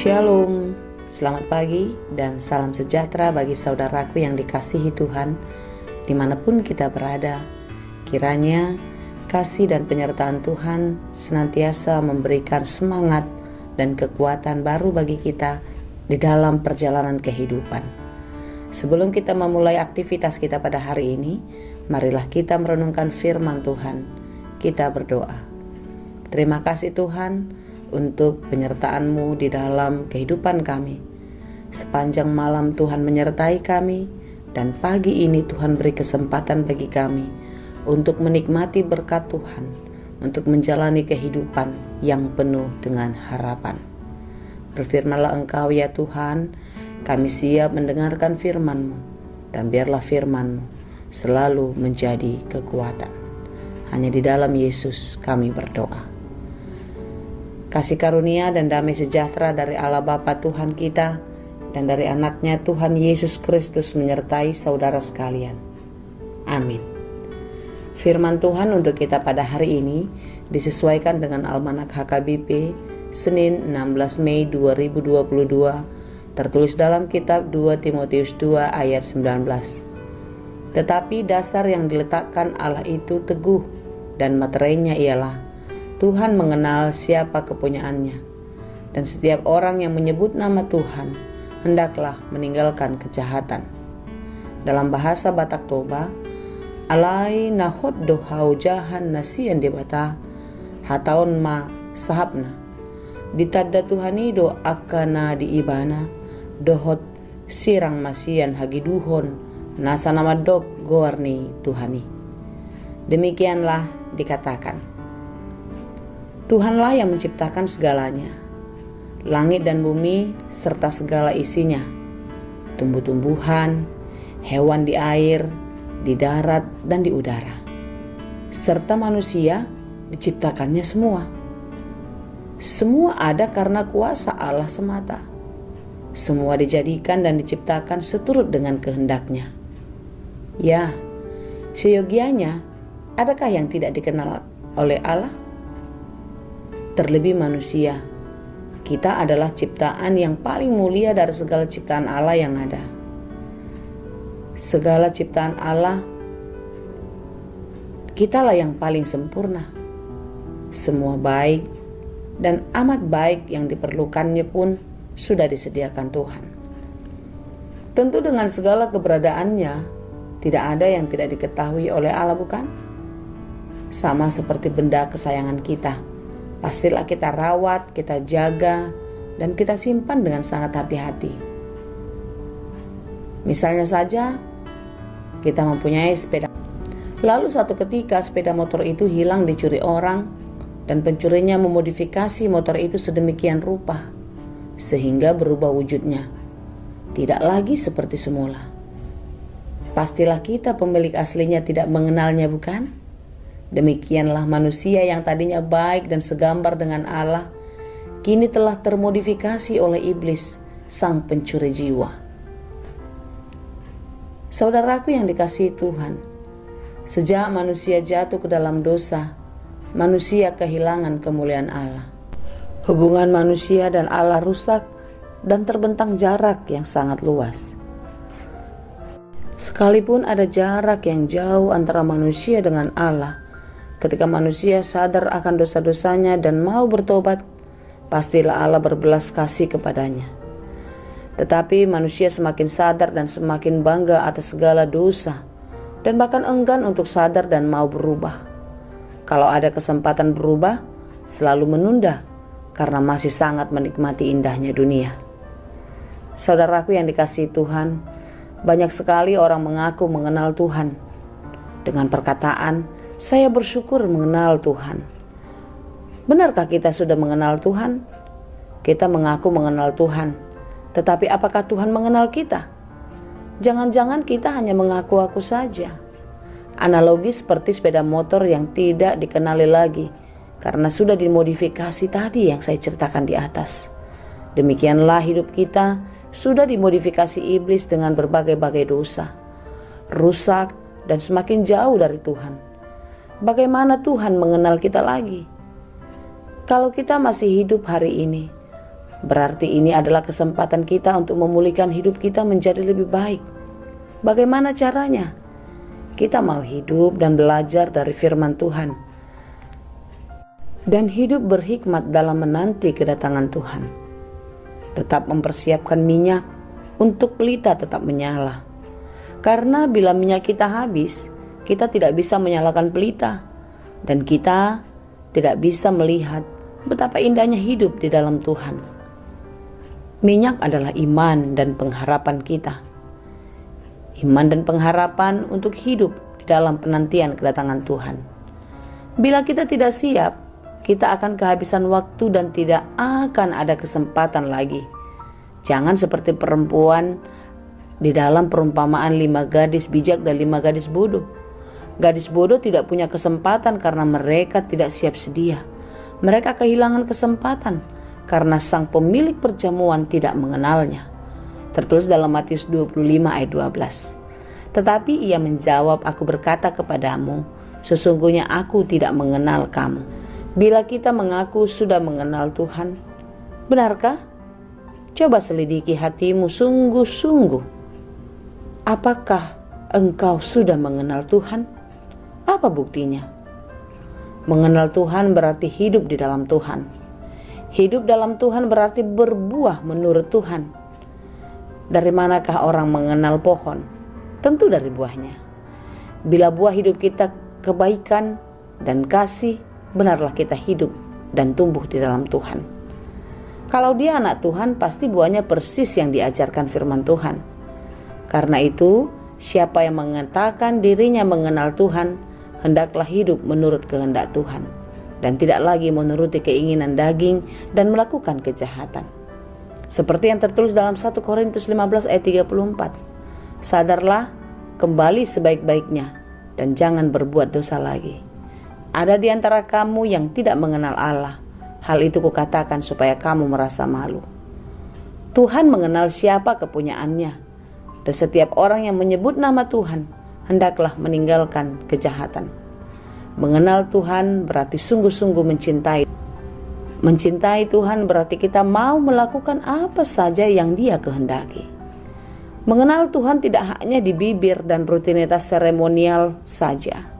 Shalom, selamat pagi dan salam sejahtera bagi saudaraku yang dikasihi Tuhan dimanapun kita berada. Kiranya kasih dan penyertaan Tuhan senantiasa memberikan semangat dan kekuatan baru bagi kita di dalam perjalanan kehidupan. Sebelum kita memulai aktivitas kita pada hari ini, marilah kita merenungkan firman Tuhan. Kita berdoa. Terima kasih Tuhan untuk penyertaan-Mu di dalam kehidupan kami. Sepanjang malam Tuhan menyertai kami, dan pagi ini Tuhan beri kesempatan bagi kami untuk menikmati berkat Tuhan, untuk menjalani kehidupan yang penuh dengan harapan. Berfirmanlah Engkau ya Tuhan, kami siap mendengarkan firman-Mu, dan biarlah firman-Mu selalu menjadi kekuatan. Hanya di dalam Yesus kami berdoa. Kasih karunia dan damai sejahtera dari Allah Bapa Tuhan kita dan dari anaknya Tuhan Yesus Kristus menyertai saudara sekalian. Amin. Firman Tuhan untuk kita pada hari ini disesuaikan dengan Almanak HKBP Senin 16 Mei 2022, tertulis dalam kitab 2 Timotius 2 ayat 19. Tetapi dasar yang diletakkan Allah itu teguh, dan materainya ialah Tuhan mengenal siapa kepunyaannya, dan setiap orang yang menyebut nama Tuhan hendaklah meninggalkan kejahatan. Dalam bahasa Batak Toba, alai nahot dohau jahan nasian debata hataun ma sahabna ditadda Tuhani do akana diibana dohot sirang masian hagiduhon nasa nama dog goarni Tuhani. Demikianlah dikatakan, Tuhanlah yang menciptakan segalanya, langit dan bumi serta segala isinya, tumbuh-tumbuhan, hewan di air, di darat dan di udara, serta manusia diciptakannya semua. Semua ada karena kuasa Allah semata. Semua dijadikan dan diciptakan seturut dengan kehendaknya. Ya, seyogianya, adakah yang tidak dikenal oleh Allah? Terlebih manusia, kita adalah ciptaan yang paling mulia dari segala ciptaan Allah yang ada. Segala ciptaan Allah, kitalah yang paling sempurna. Semua baik dan amat baik yang diperlukannya pun sudah disediakan Tuhan. Tentu dengan segala keberadaannya, tidak ada yang tidak diketahui oleh Allah, bukan? Sama seperti benda kesayangan kita, pastilah kita rawat, kita jaga, dan kita simpan dengan sangat hati-hati. Misalnya saja, kita mempunyai sepeda. Lalu suatu ketika sepeda motor itu hilang dicuri orang, dan pencurinya memodifikasi motor itu sedemikian rupa, sehingga berubah wujudnya. Tidak lagi seperti semula. Pastilah kita pemilik aslinya tidak mengenalnya, bukan? Demikianlah manusia yang tadinya baik dan segambar dengan Allah, kini telah termodifikasi oleh iblis, sang pencuri jiwa. Saudaraku yang dikasihi Tuhan, sejak manusia jatuh ke dalam dosa, manusia kehilangan kemuliaan Allah. Hubungan manusia dan Allah rusak dan terbentang jarak yang sangat luas. Sekalipun ada jarak yang jauh antara manusia dengan Allah, ketika manusia sadar akan dosa-dosanya dan mau bertobat, pastilah Allah berbelas kasih kepadanya. Tetapi manusia semakin sadar dan semakin bangga atas segala dosa, dan bahkan enggan untuk sadar dan mau berubah. Kalau ada kesempatan berubah, selalu menunda karena masih sangat menikmati indahnya dunia. Saudaraku yang dikasihi Tuhan, banyak sekali orang mengaku mengenal Tuhan dengan perkataan, saya bersyukur mengenal Tuhan. Benarkah kita sudah mengenal Tuhan? Kita mengaku mengenal Tuhan, tetapi apakah Tuhan mengenal kita? Jangan-jangan kita hanya mengaku-aku saja. Analogi seperti sepeda motor yang tidak dikenali lagi karena sudah dimodifikasi tadi yang saya ceritakan di atas. Demikianlah hidup kita sudah dimodifikasi iblis dengan berbagai-bagai dosa, rusak dan semakin jauh dari Tuhan. Bagaimana Tuhan mengenal kita lagi? Kalau kita masih hidup hari ini, Berarti ini adalah kesempatan kita untuk memulihkan hidup kita menjadi lebih baik. Bagaimana caranya? Kita mau hidup dan belajar dari firman Tuhan, dan hidup berhikmat dalam menanti kedatangan Tuhan. Tetap mempersiapkan minyak untuk pelita tetap menyala. Karena bila minyak kita habis, kita tidak bisa menyalakan pelita, dan kita tidak bisa melihat betapa indahnya hidup di dalam Tuhan. Minyak adalah iman dan pengharapan kita. Iman dan pengharapan untuk hidup di dalam penantian kedatangan Tuhan. Bila kita tidak siap, kita akan kehabisan waktu dan tidak akan ada kesempatan lagi. Jangan seperti perempuan di dalam perumpamaan 5 gadis bijak dan 5 gadis bodoh. Gadis bodoh tidak punya kesempatan karena mereka tidak siap sedia. Mereka kehilangan kesempatan karena sang pemilik perjamuan tidak mengenalnya. Tertulis dalam Matius 25 ayat 12. Tetapi ia menjawab, aku berkata kepadamu, sesungguhnya aku tidak mengenal kamu. Bila kita mengaku sudah mengenal Tuhan, benarkah? Coba selidiki hatimu sungguh-sungguh. Apakah engkau sudah mengenal Tuhan? Apa buktinya? Mengenal Tuhan berarti hidup di dalam Tuhan. Hidup dalam Tuhan berarti berbuah menurut Tuhan. Dari manakah orang mengenal pohon? Tentu dari buahnya. Bila buah hidup kita kebaikan dan kasih, benarlah kita hidup dan tumbuh di dalam Tuhan. Kalau dia anak Tuhan, pasti buahnya persis yang diajarkan firman Tuhan. Karena itu, siapa yang mengatakan dirinya mengenal Tuhan, hendaklah hidup menurut kehendak Tuhan, dan tidak lagi menuruti keinginan daging dan melakukan kejahatan. Seperti yang tertulis dalam 1 Korintus 15 ayat 34. Sadarlah, kembali sebaik-baiknya, dan jangan berbuat dosa lagi. Ada di antara kamu yang tidak mengenal Allah. Hal itu kukatakan supaya kamu merasa malu. Tuhan mengenal siapa kepunyaannya, dan setiap orang yang menyebut nama Tuhan, hendaklah meninggalkan kejahatan. Mengenal Tuhan berarti sungguh-sungguh mencintai. Mencintai Tuhan berarti kita mau melakukan apa saja yang Dia kehendaki. Mengenal Tuhan tidak hanya di bibir dan rutinitas seremonial saja,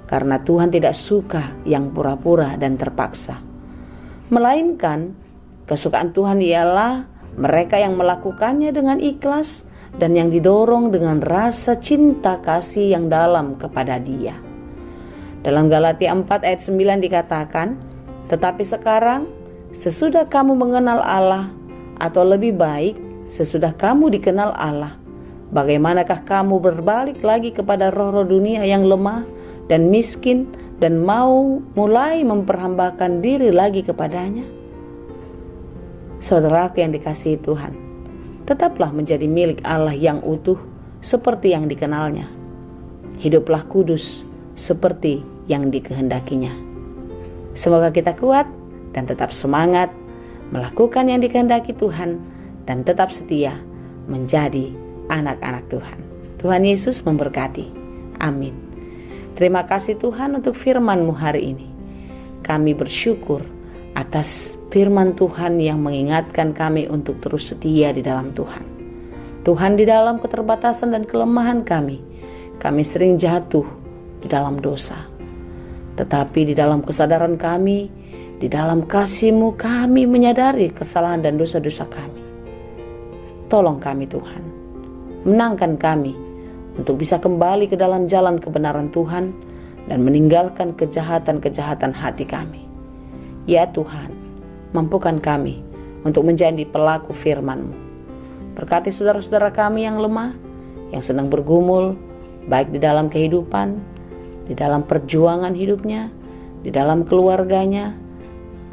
karena Tuhan tidak suka yang pura-pura dan terpaksa. Melainkan kesukaan Tuhan ialah mereka yang melakukannya dengan ikhlas dan yang didorong dengan rasa cinta kasih yang dalam kepada Dia. Dalam Galatia 4 ayat 9 dikatakan, tetapi sekarang sesudah kamu mengenal Allah, atau lebih baik sesudah kamu dikenal Allah, bagaimanakah kamu berbalik lagi kepada roh-roh dunia yang lemah dan miskin dan mau mulai memperhambakan diri lagi kepadanya? Saudaraku yang dikasihi Tuhan, tetaplah menjadi milik Allah yang utuh seperti yang dikenalnya. Hiduplah kudus seperti yang dikehendakinya. Semoga kita kuat dan tetap semangat melakukan yang dikehendaki Tuhan dan tetap setia menjadi anak-anak Tuhan. Tuhan Yesus memberkati. Amin. Terima kasih Tuhan untuk firman-Mu hari ini. Kami bersyukur atas firman Tuhan yang mengingatkan kami untuk terus setia di dalam Tuhan. Tuhan, di dalam keterbatasan dan kelemahan kami sering jatuh di dalam dosa. Tetapi di dalam kesadaran kami, di dalam kasih-Mu, kami menyadari kesalahan dan dosa-dosa kami. Tolong kami Tuhan, menangkan kami untuk bisa kembali ke dalam jalan kebenaran Tuhan dan meninggalkan kejahatan-kejahatan hati kami. Ya Tuhan, mampukan kami untuk menjadi pelaku firman-Mu. Berkati saudara-saudara kami yang lemah, yang sedang bergumul, baik di dalam kehidupan, di dalam perjuangan hidupnya, di dalam keluarganya.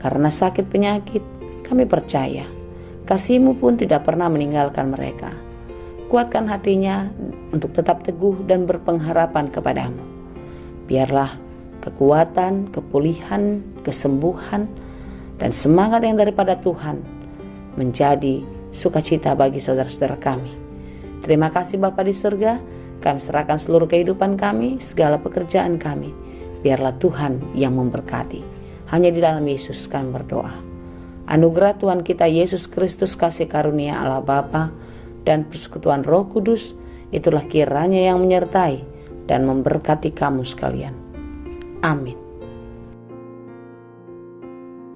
Karena sakit penyakit, kami percaya kasih-Mu pun tidak pernah meninggalkan mereka. Kuatkan hatinya untuk tetap teguh dan berpengharapan kepada-Mu. Biarlah kekuatan, kepulihan, kesembuhan, dan semangat yang daripada Tuhan menjadi sukacita bagi saudara-saudara kami. Terima kasih Bapa di surga. Kami serahkan seluruh kehidupan kami, segala pekerjaan kami. Biarlah Tuhan yang memberkati. Hanya di dalam Yesus kami berdoa. Anugerah Tuhan kita Yesus Kristus, kasih karunia Allah Bapa, dan persekutuan Roh Kudus, itulah kiranya yang menyertai dan memberkati kamu sekalian. Amin.